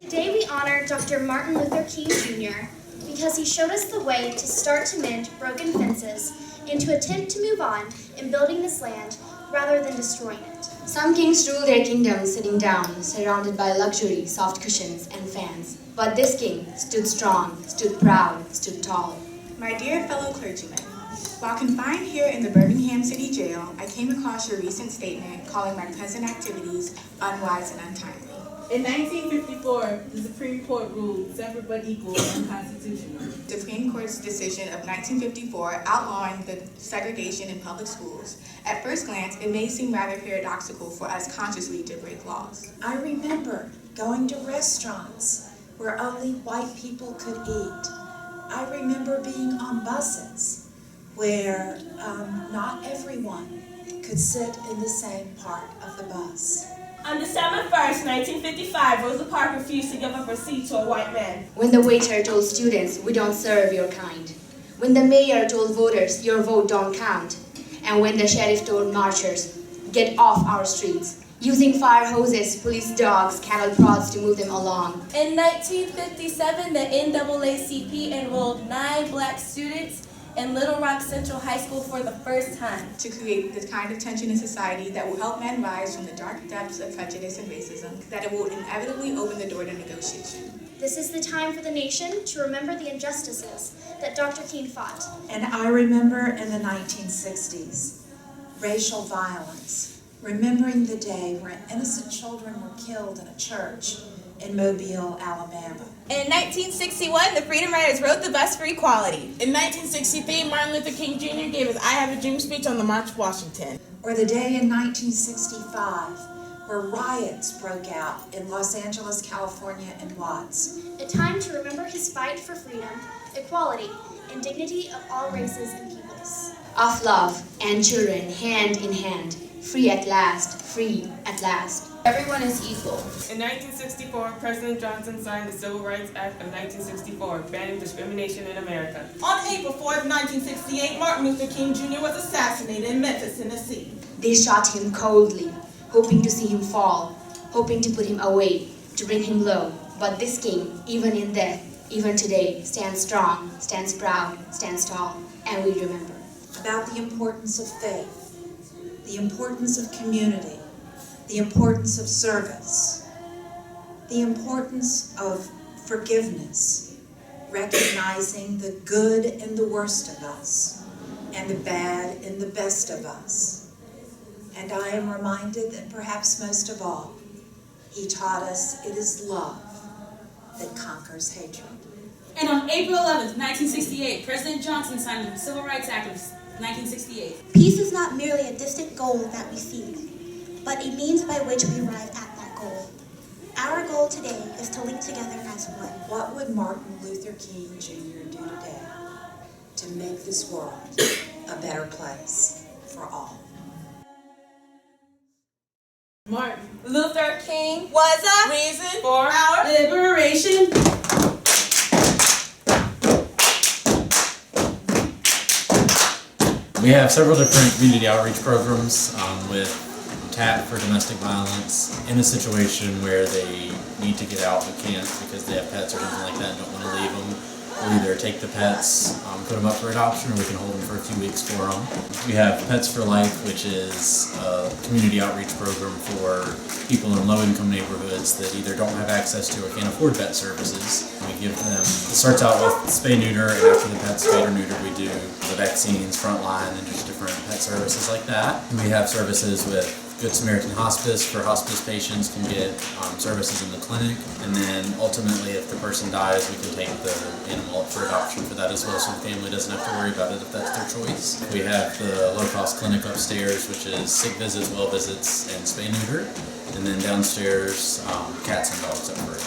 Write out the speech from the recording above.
Today we honor Dr. Martin Luther King Jr. because he showed us the way to start to mend broken fences and to attempt to move on in building this land rather than destroying it. Some kings rule their kingdoms sitting down, surrounded by luxury, soft cushions, and fans. But this king stood strong, stood proud, stood tall. My dear fellow clergymen, while confined here in the Birmingham City Jail, I came across your recent statement calling my present activities unwise and untimely. In 1954, the Supreme Court ruled separate but equal unconstitutional. The Supreme Court's decision of 1954 outlawing the segregation in public schools. At first glance, it may seem rather paradoxical for us consciously to break laws. I remember going to restaurants where only white people could eat. I remember being on buses where not everyone could sit in the same part of the bus. On December 1st, 1955, Rosa Parks refused to give up her seat to a white man. When the waiter told students, we don't serve your kind. When the mayor told voters, your vote don't count. And when the sheriff told marchers, get off our streets. Using fire hoses, police dogs, cattle prods to move them along. In 1957, the NAACP enrolled 9 black students in Little Rock Central High School for the first time. To create the kind of tension in society that will help men rise from the dark depths of prejudice and racism, that it will inevitably open the door to negotiation. This is the time for the nation to remember the injustices that Dr. King fought. And I remember in the 1960s, racial violence, remembering the day when innocent children were killed in a church in Mobile, Alabama. In 1961, the Freedom Riders rode the bus for equality. In 1963, Martin Luther King Jr. gave his I Have a Dream speech on the March of Washington. Or the day in 1965 where riots broke out in Los Angeles, California, and Watts. A time to remember his fight for freedom, equality, and dignity of all races and peoples. Of love and children, hand in hand, free at last, free at last. Everyone is equal. In 1964, President Johnson signed the Civil Rights Act of 1964, banning discrimination in America. On April 4th, 1968, Martin Luther King Jr. was assassinated in Memphis, Tennessee. They shot him coldly, hoping to see him fall, hoping to put him away, to bring him low. But this king, even in death, even today, stands strong, stands proud, stands tall, and we remember. About the importance of faith, the importance of community, the importance of service, the importance of forgiveness, recognizing the good in the worst of us and the bad in the best of us. And I am reminded that perhaps most of all, he taught us it is love that conquers hatred. And on April 11th, 1968, President Johnson signed the Civil Rights Act of 1968. Peace is not merely a distant goal that we seek, but a means by which we arrive at that goal. Our goal today is to link together as one. What would Martin Luther King Jr. do today to make this world a better place for all? Martin Luther King was a reason for our Liberation. We have several different community outreach programs with TAP for domestic violence in a situation where they need to get out but can't because they have pets or something like that and don't want to leave them. We'll either take the pets, put them up for adoption, or we can hold them for a few weeks for them. We have Pets for Life, which is a community outreach program for people in low-income neighborhoods that either don't have access to or can't afford vet services. We give them, it starts out with spay-neuter, and after the pet's spayed or neutered, we do the vaccines, frontline, and just different pet services like that. We have services with Good Samaritan Hospice for hospice patients, can get services in the clinic, and then ultimately if the person dies we can take the animal up for adoption for that as well, so the family doesn't have to worry about it if that's their choice. We have the low-cost clinic upstairs, which is sick visits, well visits, and spay neuter, and then downstairs cats and dogs up for